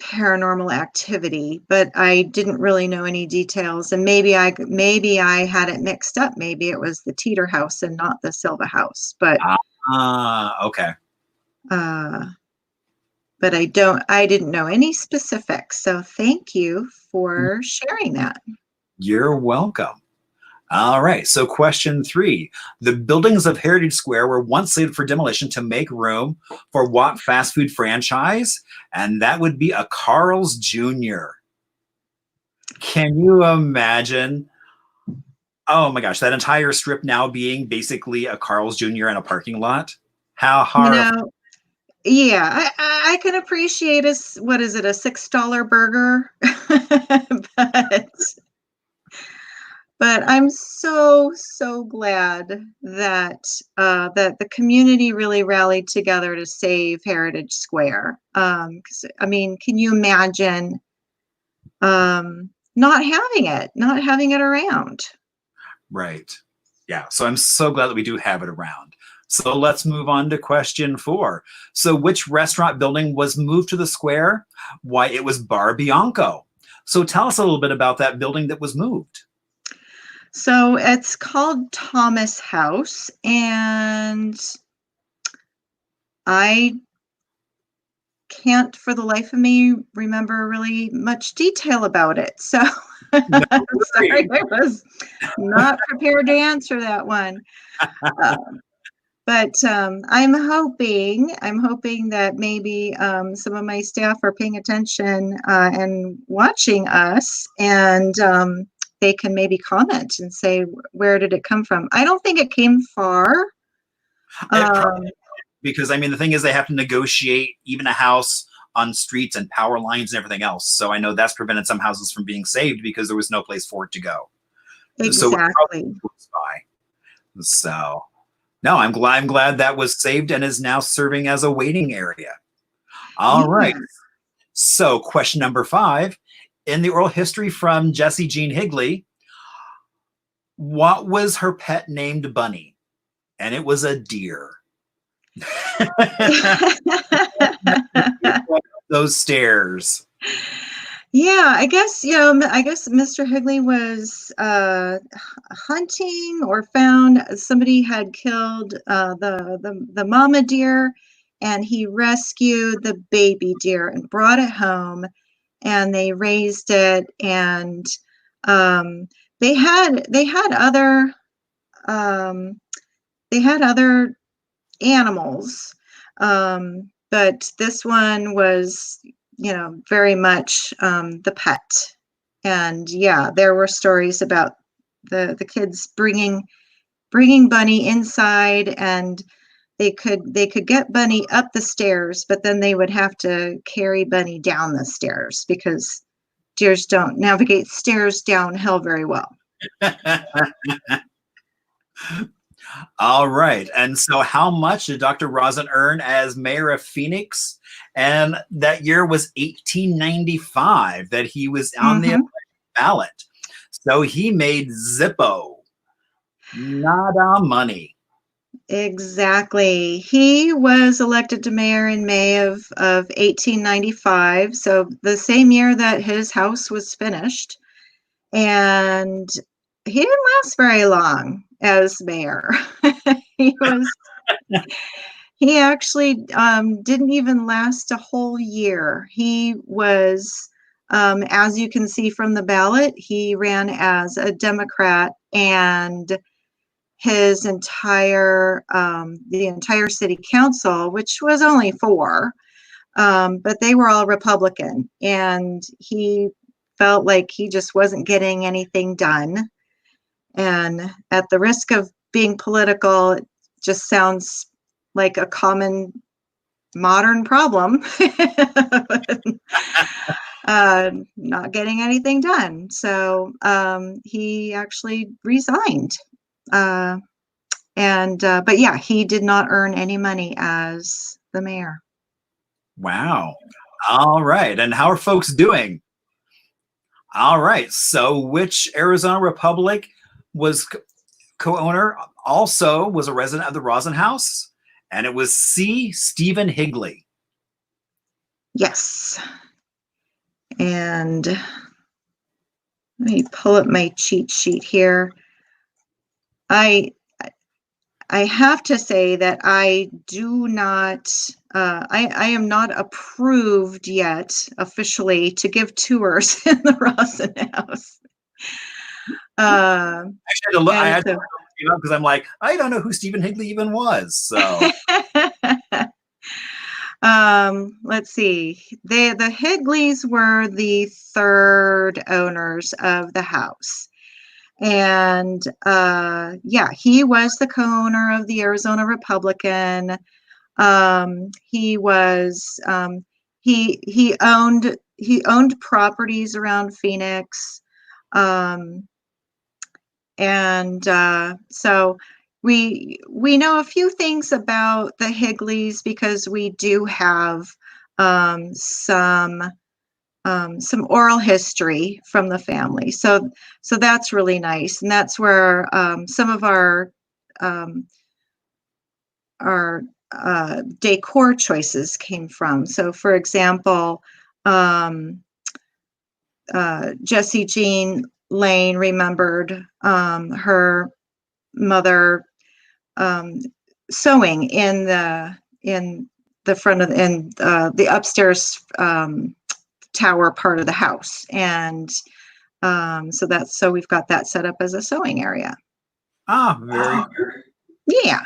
paranormal activity, but I didn't really know any details. And maybe I had it mixed up. Maybe it was the Teeter House and not the Silva House. But Okay. uh, but I didn't know any specifics. So thank you for sharing that. You're welcome. All right, so question 3. The buildings of Heritage Square were once slated for demolition to make room for what fast food franchise? And that would be a Carl's Jr. Can you imagine? Oh my gosh, that entire strip now being basically a Carl's Jr. in a parking lot? How You hard? know, yeah, I can appreciate what is it, a $6 burger? but But I'm so glad that that the community really rallied together to save Heritage Square. 'Cause, I mean, can you imagine not having it around? Right. Yeah, so I'm so glad that we do have it around. So let's move on to question 4. So which restaurant building was moved to the square? Why, it was Bar Bianco. So tell us a little bit about that building that was moved. So it's called Thomas House, and I can't for the life of me remember really much detail about it. So No sorry, worries. I was not prepared to answer that one. Uh, but I'm hoping that maybe some of my staff are paying attention and watching us, and they can maybe comment and say, where did it come from? I don't think it came far. It probably, Um, because I mean the thing is they have to negotiate even a house on streets and power lines and everything else. So I know that's prevented some houses from being saved because there was no place for it to go. So it probably exactly. close by. So no, I'm glad that was saved and is now serving as a waiting area. All right. Yeah. So question number 5. In the oral history from Jessie Jean Higley, what was her pet named Bunny? And it was a deer. Those stairs. Yeah, I guess Mr. Higley was hunting or found somebody had killed the mama deer, and he rescued the baby deer and brought it home, and they raised it, and um, they had other um, they had other animals, but this one was, very much the pet. And yeah, there were stories about the kids bringing Bunny inside, and they could get Bunny up the stairs, but then they would have to carry Bunny down the stairs because deers don't navigate stairs downhill very well. All right. And so how much did Dr. Rosen earn as mayor of Phoenix? And that year was 1895 that he was on the Hmm. ballot. So he made Zippo. Nada money. Exactly. He was elected to mayor in May of 1895, so the same year that his house was finished. And he didn't last very long as mayor. he was he actually didn't even last a whole year. He was, as you can see from the ballot, he ran as a Democrat, and the entire city council, which was only 4, but they were all Republican, and he felt like he just wasn't getting anything done. And at the risk of being political, it just sounds like a common modern problem. Not getting anything done. So he actually resigned. But yeah, he did not earn any money as the mayor. Wow. All right. And how are folks doing? All right. So, which Arizona Republic was co-owner? Also, was a resident of the Rosin House, and it was C. Stephen Higley. Yes. And let me pull up my cheat sheet here. I have to say that I do not, I am not approved yet officially to give tours in the Rosin House. I had to look it up because I'm like, I don't know who Stephen Higley even was. So, let's see. The Higleys were the third owners of the house. And yeah, he was the co-owner of the Arizona Republican. He was he owned properties around Phoenix. So we know a few things about the Higleys because we do have some oral history from the family. So that's really nice, and that's where some of our decor choices came from. So, for example, Jessie Jean Lane remembered her mother sewing in the front of the upstairs tower part of the house, and so we've got that set up as a sewing area. very good. Yeah.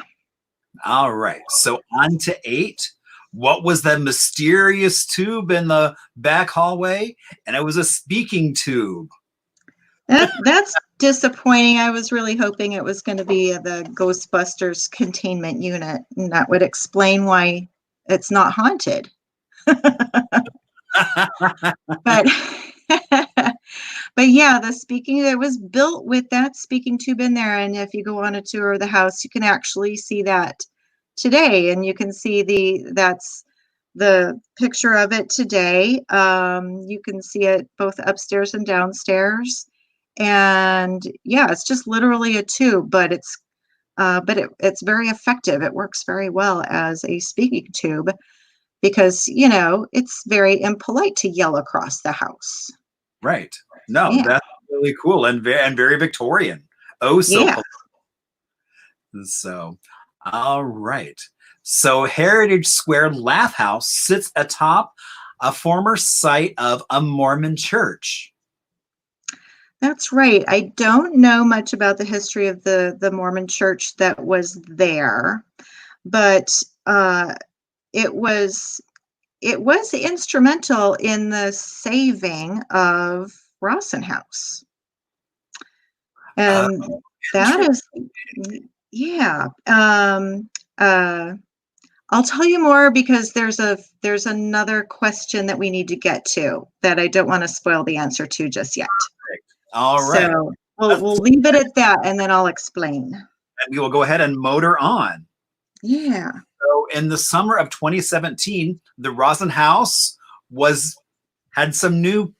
All right. So on to 8. What was the mysterious tube in the back hallway? And it was a speaking tube. That's disappointing. I was really hoping it was going to be the Ghostbusters containment unit, and that would explain why it's not haunted. But but yeah, it was built with that speaking tube in there. And if you go on a tour of the house, you can actually see that today, and you can see that's the picture of it today. You can see it both upstairs and downstairs. And yeah, it's just literally a tube, but it's very effective. It works very well as a speaking tube because, it's very impolite to yell across the house. Right. No, Yeah. that's really cool and very Victorian. Oh, so Yeah. cool. So, all right. So Heritage Square Laugh House sits atop a former site of a Mormon church. That's right. I don't know much about the history of the Mormon church that was there, but it was instrumental in the saving of Rawson House. And that is, yeah. I'll tell you more because there's another question that we need to get to that I don't want to spoil the answer to just yet. All right. So we'll leave it at that, and then I'll explain. And we will go ahead and motor on. Yeah. So in the summer of 2017, the Rosin House had some new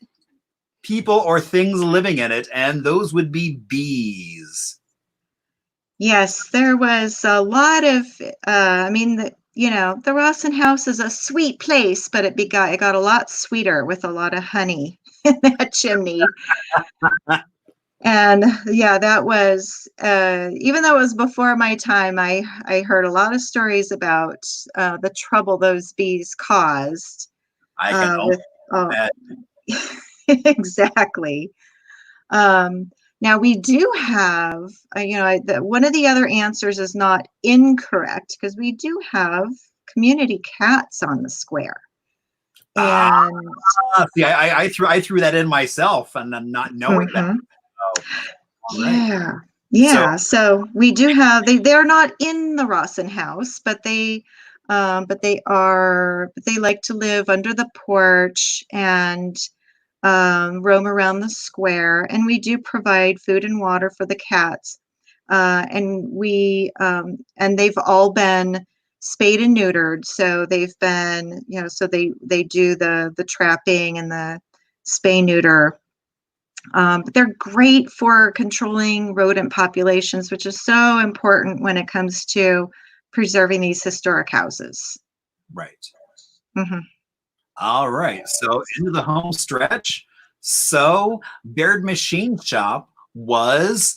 people or things living in it, and those would be bees. Yes, there was a lot of, the Rawson House is a sweet place, but it got a lot sweeter with a lot of honey in that chimney. And yeah, that was, even though it was before my time, I heard a lot of stories about the trouble those bees caused. I can With exactly. Now we do have, one of the other answers is not incorrect because we do have community cats on the square. And see, I threw that in myself and I'm not knowing that. So, yeah. right. So, Yeah, so we do have they're not in the Rawson house, but they like to live under the porch and roam around the square, and we do provide food and water for the cats. And they've all been spayed and neutered, so they've been, so they do the trapping and the spay neuter. But they're great for controlling rodent populations, which is so important when it comes to preserving these historic houses. right. Hmm. All right. So into the home stretch. So Baird Machine Shop was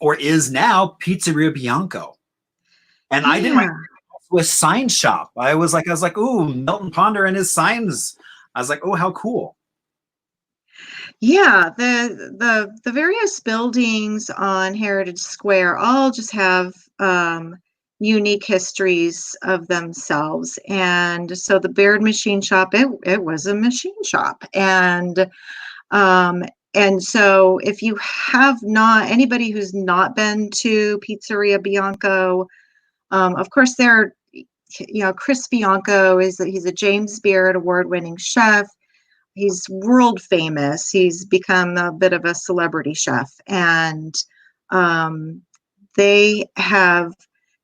or is now Pizzeria Bianco. And I didn't write Yeah. with sign shop. I was like, ooh, Milton Ponder and his signs. I was like, oh, how cool. Yeah, the various buildings on Heritage Square all just have unique histories of themselves. And so the Baird Machine Shop, it was a machine shop. Um, and so if you have not, anybody who's not been to Pizzeria Bianco, of course Chris Bianco he's a James Beard award-winning chef. He's world famous. He's become a bit of a celebrity chef, and um, they have.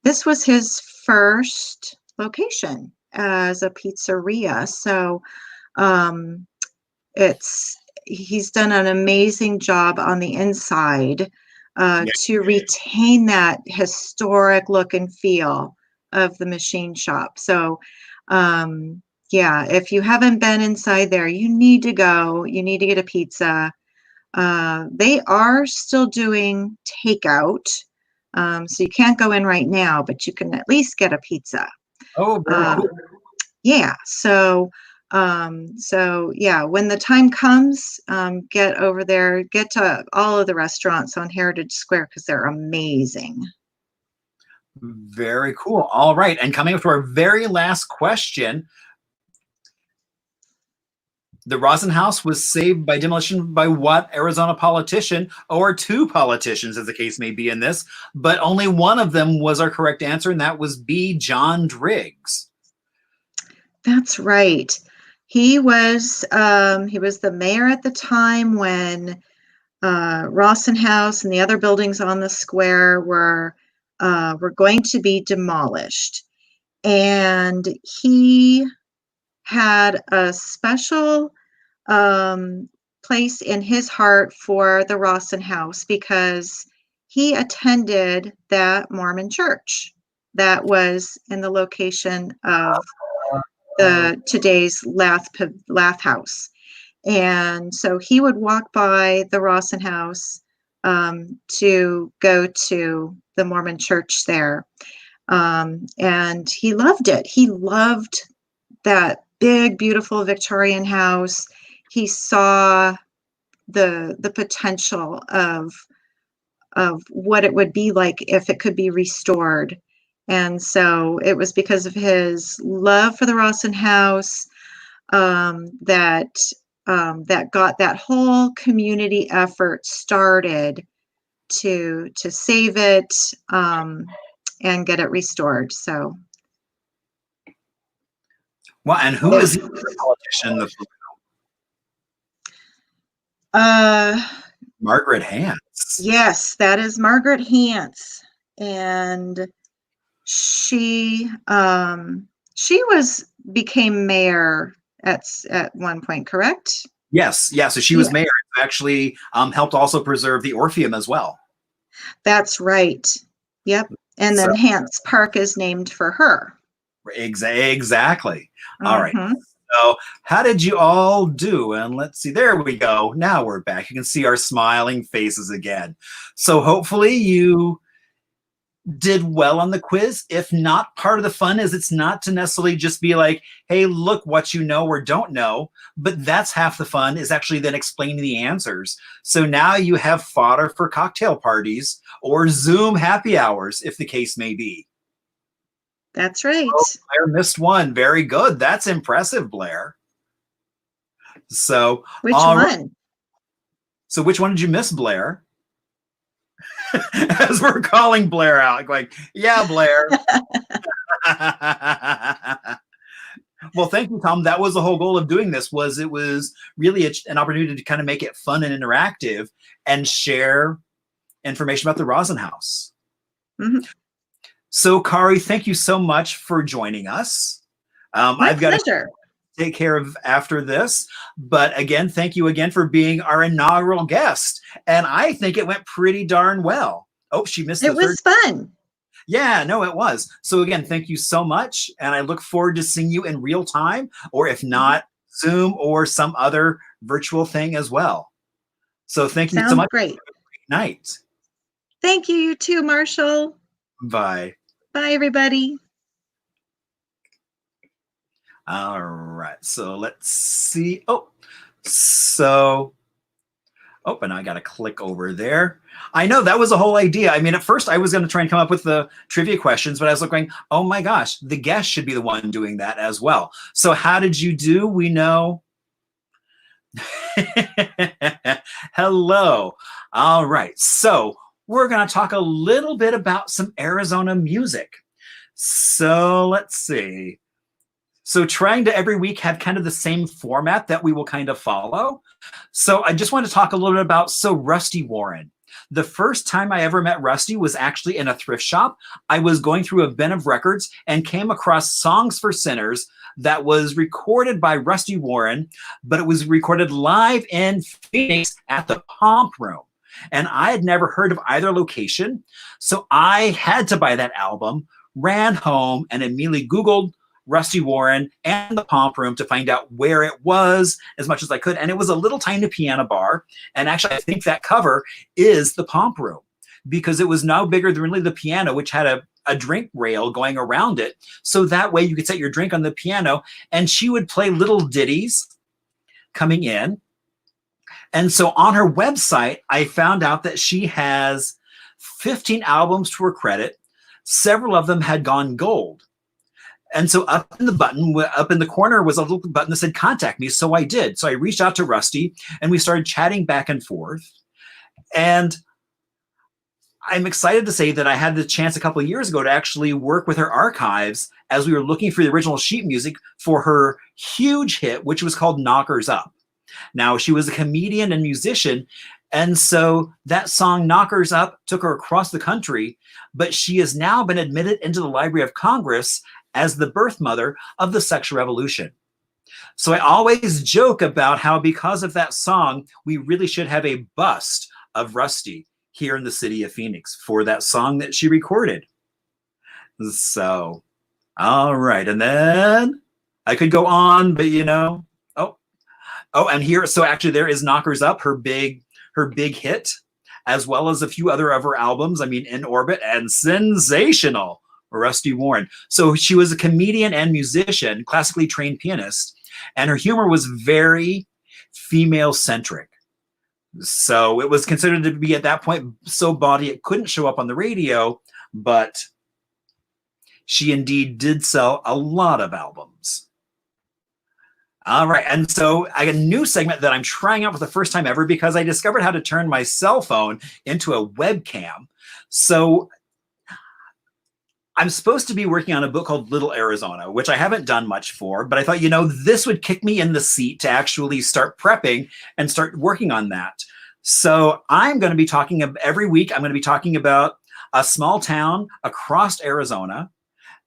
This was his first location as a pizzeria, so um, it's he's done an amazing job on the inside Yeah. to retain that historic look and feel of the machine shop. So, yeah, if you haven't been inside there, you need to go. You need to get a pizza. They are still doing takeout, so you can't go in right now, but you can at least get a pizza. Oh, very Um, cool. yeah, so yeah, when the time comes, get over there, get to all of the restaurants on Heritage Square because they're amazing. Very cool. All right. And coming up to our very last question. The Rosen House was saved by demolition by what Arizona politician, or two politicians, as the case may be in this, but only one of them was our correct answer, and that was B. John Driggs. That's right. He was the mayor at the time when Rawson House and the other buildings on the square were going to be demolished, and he had a special um, place in his heart for the Rawson House because he attended that Mormon church that was in the location of the today's Lath House. And so he would walk by the Rawson House to go to the Mormon church there. And he loved it. He loved that big, beautiful Victorian house. He saw the potential of what it would be like if it could be restored. And so it was because of his love for the Rawson House that that got that whole community effort started to save it and get it restored. So, Well, and who is the other politician in the uh, Margaret Hance? yes, that is Margaret Hance, and she was became mayor at one point, correct? Yes, yeah. So she was Yeah, mayor. Actually, helped also preserve the Orpheum as well. that's right. Yep. And So then Hance Park is named for her. exactly. All right. Hmm. So, how did you all do? And let's see, there we go. Now we're back. You can see our smiling faces again. So, hopefully, you did well on the quiz. If not, part of the fun is it's not to necessarily just be like, hey, look what you know or don't know, but that's half the fun is actually then explaining the answers. So now you have fodder for cocktail parties or Zoom happy hours, if the case may be. That's right. Oh, Blair missed one. Very good. That's impressive, Blair. So, Which all right. one? So which one did you miss, Blair? As we're calling Blair out, like, yeah, Blair. Well, thank you, Tom. That was the whole goal of doing this. Was it was really an opportunity to kind of make it fun and interactive and share information about the Rosin House. Mhm. So, Kari, thank you so much for joining us. My I've got to pleasure. take care of after this, but again, thank you again for being our inaugural guest. And I think it went pretty darn well. Oh, she missed It the third. was fun. Yeah, no, it was. So again, thank you so much. And I look forward to seeing you in real time, or if not, Zoom or some other virtual thing as well. So thank you so Sounds much. great. Have a great night. Thank you, you too, Marshall. Bye. Bye, everybody. All right. So let's see. Oh, so oh, and I got to click over there. I know that was the whole idea. I mean, at first I was going to try and come up with the trivia questions, but I was looking, oh my gosh, the guest should be the one doing that as well. So how did you do? We know. Hello. All right. So we're going to talk a little bit about some Arizona music. So let's see. So trying to every week have kind of the same format that we will kind of follow. So I just want to talk a little bit about Rusty Warren. The first time I ever met Rusty was actually in a thrift shop. I was going through a bin of records and came across Songs for Sinners that was recorded by Rusty Warren, but it was recorded live in Phoenix at the Pomp Room. And I had never heard of either location. So I had to buy that album, ran home, and immediately Googled Rusty Warren and the Pomp Room to find out where it was as much as I could. And it was a little tiny piano bar. And actually, I think that cover is the Pomp Room because it was no bigger than really the piano, which had a drink rail going around it. So that way you could set your drink on the piano and she would play little ditties coming in. And so on her website, I found out that she has 15 albums to her credit. Several of them had gone gold. And so up in the corner was a little button that said contact me. So I did. So I reached out to Rusty and we started chatting back and forth. And I'm excited to say that I had the chance a couple of years ago to actually work with her archives as we were looking for the original sheet music for her huge hit, which was called Knockers Up. Now, she was a comedian and musician. And so that song, Knockers Up, took her across the country. But she has now been admitted into the Library of Congress as the birth mother of the sexual revolution. So I always joke about how because of that song, we really should have a bust of Rusty here in the city of Phoenix for that song that she recorded. So, all right. And then I could go on, but and here, so actually there is Knockers Up, her big hit, as well as a few other of her albums. I mean, In Orbit and Sensational. Rusty Warren. So she was a comedian and musician, classically trained pianist, and her humor was very female-centric. So it was considered to be at that point so bawdy it couldn't show up on the radio, but she indeed did sell a lot of albums. All right, and so I got a new segment that I'm trying out for the first time ever because I discovered how to turn my cell phone into a webcam. So I'm supposed to be working on a book called Little Arizona, which I haven't done much for, but I thought, this would kick me in the seat to actually start prepping and start working on that. So I'm going to be talking every week, I'm going to be talking about a small town across Arizona.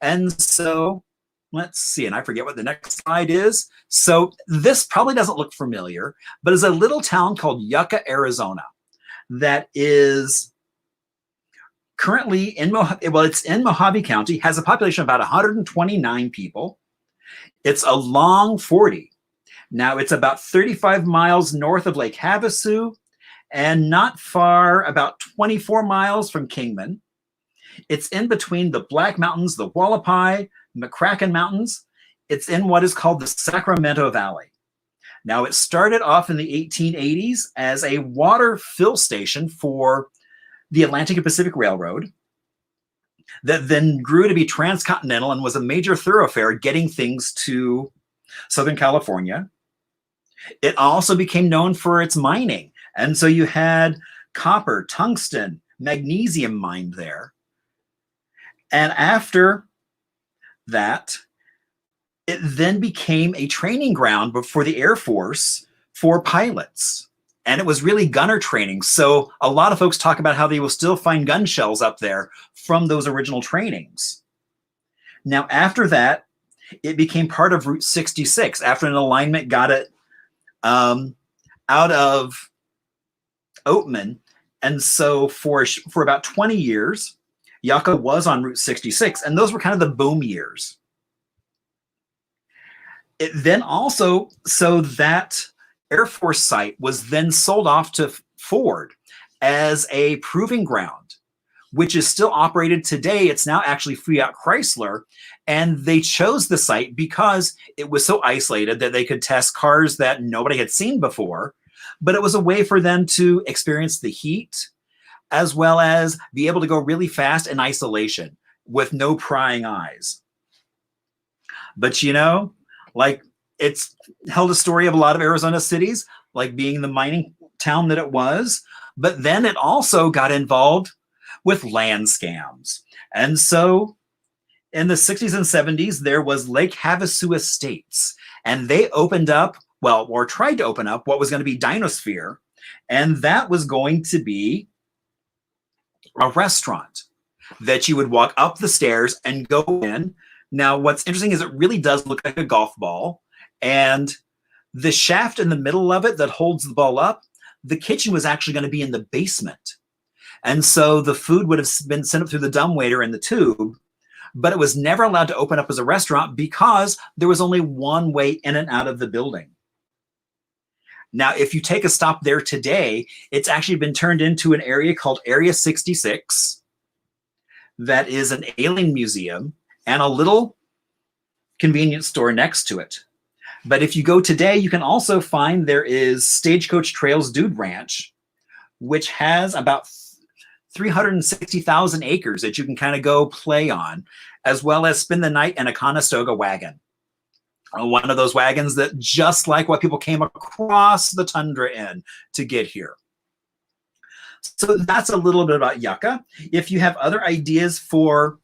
And so let's see, and I forget what the next slide is. So this probably doesn't look familiar, but it's a little town called Yucca, Arizona, that is currently it's in Mojave County, has a population of about 129 people. It's a long 40. Now it's about 35 miles north of Lake Havasu and not far, about 24 miles from Kingman. It's in between the Black Mountains, the Wallapai, McCracken Mountains. It's in what is called the Sacramento Valley. Now it started off in the 1880s as a water fill station for the Atlantic and Pacific Railroad that then grew to be transcontinental and was a major thoroughfare getting things to Southern California. It also became known for its mining. And so you had copper, tungsten, magnesium mined there. And after that, it then became a training ground for the Air Force for pilots. And it was really gunner training. So a lot of folks talk about how they will still find gun shells up there from those original trainings. Now, after that, it became part of Route 66 after an alignment got it out of Oatman. And so for about 20 years, Yucca was on Route 66, and those were kind of the boom years. It then also, so that Air Force site was then sold off to Ford as a proving ground, which is still operated today. It's now actually Fiat Chrysler. And they chose the site because it was so isolated that they could test cars that nobody had seen before. But it was a way for them to experience the heat, as well as be able to go really fast in isolation with no prying eyes. But you know, like, it's held a story of a lot of Arizona cities, like being the mining town that it was. But then it also got involved with land scams. And so in the 60s and 70s, there was Lake Havasu Estates, and they opened up, well, or tried to open up what was going to be Dinosphere. And that was going to be a restaurant that you would walk up the stairs and go in. Now, what's interesting is it really does look like a golf ball. And the shaft in the middle of it that holds the ball up, the kitchen was actually going to be in the basement. And so the food would have been sent up through the dumbwaiter in the tube, but it was never allowed to open up as a restaurant because there was only one way in and out of the building. Now, if you take a stop there today, it's actually been turned into an area called Area 66 that is an alien museum and a little convenience store next to it. But if you go today, you can also find there is Stagecoach Trails Dude Ranch, which has about 360,000 acres that you can kind of go play on, as well as spend the night in a Conestoga wagon. One of those wagons that just like what people came across the tundra in to get here. So that's a little bit about Yucca. If you have other ideas for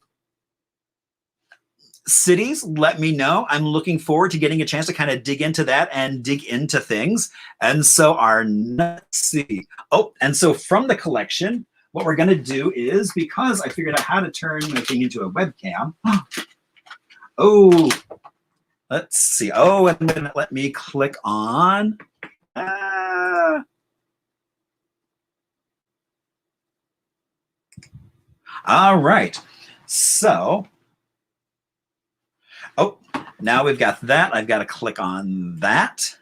cities, let me know. I'm looking forward to getting a chance to kind of dig into that and dig into things. And so let's see. Oh, and so from the collection, what we're going to do is, because I figured out how to turn my thing into a webcam. Oh, let's see. Oh, and then let me click on. All right. So, oh, now we've got that. I've got to click on that.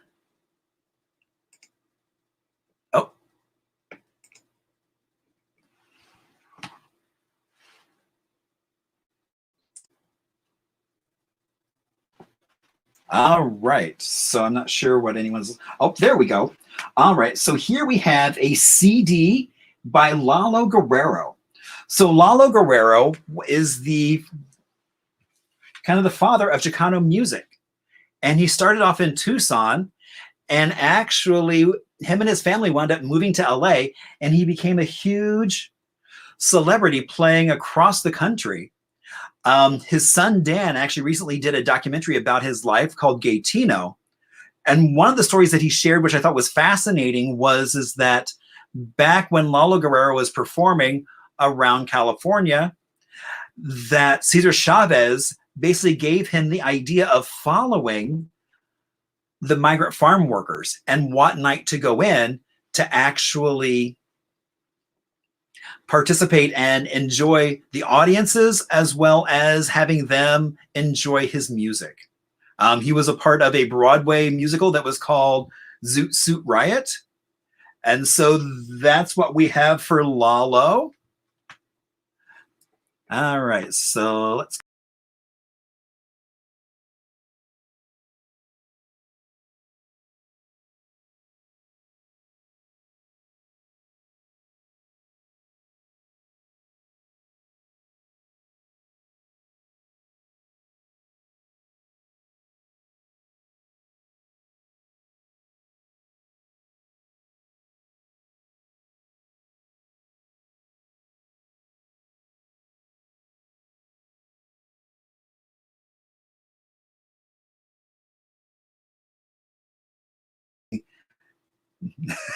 Oh. All right. So I'm not sure what anyone's. Oh, there we go. All right. So here we have a CD by Lalo Guerrero. So Lalo Guerrero is the kind of the father of Chicano music. And he started off in Tucson, and actually him and his family wound up moving to LA, and he became a huge celebrity playing across the country. His son Dan actually recently did a documentary about his life called Gaytino. And one of the stories that he shared, which I thought was fascinating, is that back when Lalo Guerrero was performing around California, that Cesar Chavez basically gave him the idea of following the migrant farm workers and what night to go in to actually participate and enjoy the audiences, as well as having them enjoy his music. He was a part of a Broadway musical that was called Zoot Suit Riot. And so that's what we have for Lalo. All right, so let's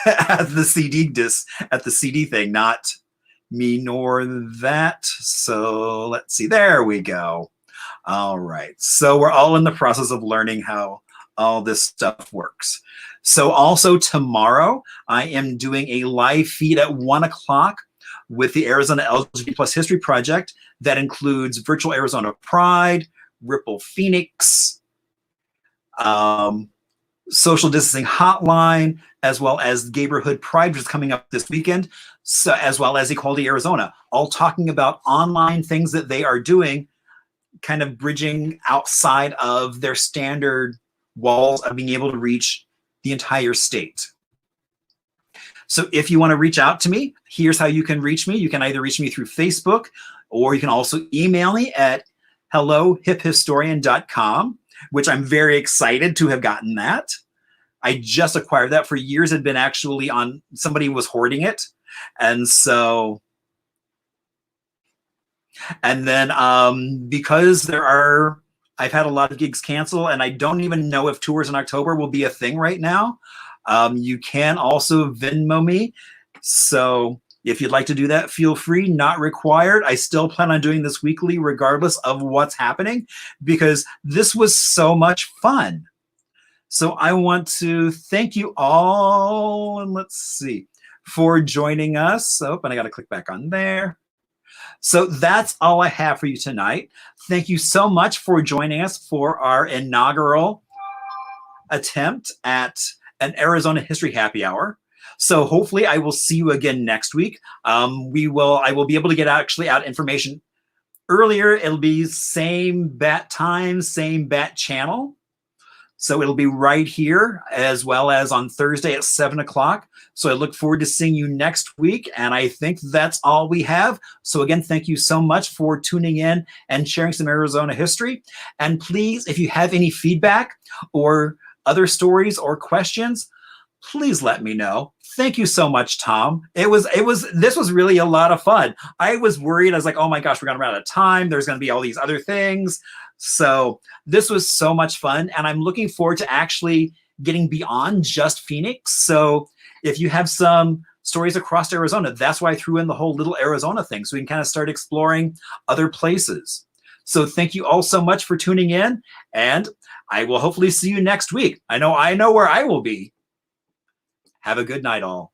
at the CD thing, not me nor that. So let's see. There we go. All right. So we're all in the process of learning how all this stuff works. So also tomorrow, I am doing a live feed at 1 o'clock with the Arizona LGBT Plus History Project that includes Virtual Arizona Pride, Ripple Phoenix, Social Distancing Hotline, as well as Neighborhood Pride, which is coming up this weekend, so, as well as Equality Arizona, all talking about online things that they are doing, kind of bridging outside of their standard walls of being able to reach the entire state. So if you want to reach out to me, here's how you can reach me. You can either reach me through Facebook, or you can also email me at hellohiphistorian.com, which I'm very excited to have gotten that. I just acquired that. For years had been actually on, somebody was hoarding it. And so, and then because I've had a lot of gigs cancel, and I don't even know if tours in October will be a thing right now. You can also Venmo me. So if you'd like to do that, feel free, not required. I still plan on doing this weekly regardless of what's happening, because this was so much fun. So I want to thank you all, and let's see, for joining us. Oh, and I got to click back on there. So that's all I have for you tonight. Thank you so much for joining us for our inaugural attempt at an Arizona History Happy Hour. So hopefully I will see you again next week. I will be able to get out information earlier. It'll be same bat time, same bat channel. So it'll be right here, as well as on Thursday at 7 o'clock. So I look forward to seeing you next week. And I think that's all we have. So again, thank you so much for tuning in and sharing some Arizona history. And please, if you have any feedback or other stories or questions, please let me know. Thank you so much, Tom. This was really a lot of fun. I was worried. I was like, oh my gosh, we're gonna run out of time. There's gonna be all these other things. So this was so much fun, and I'm looking forward to actually getting beyond just Phoenix. So if you have some stories across Arizona, that's why I threw in the whole Little Arizona thing, so we can kind of start exploring other places. So thank you all so much for tuning in, and I will hopefully see you next week. I know where I will be. Have a good night, all.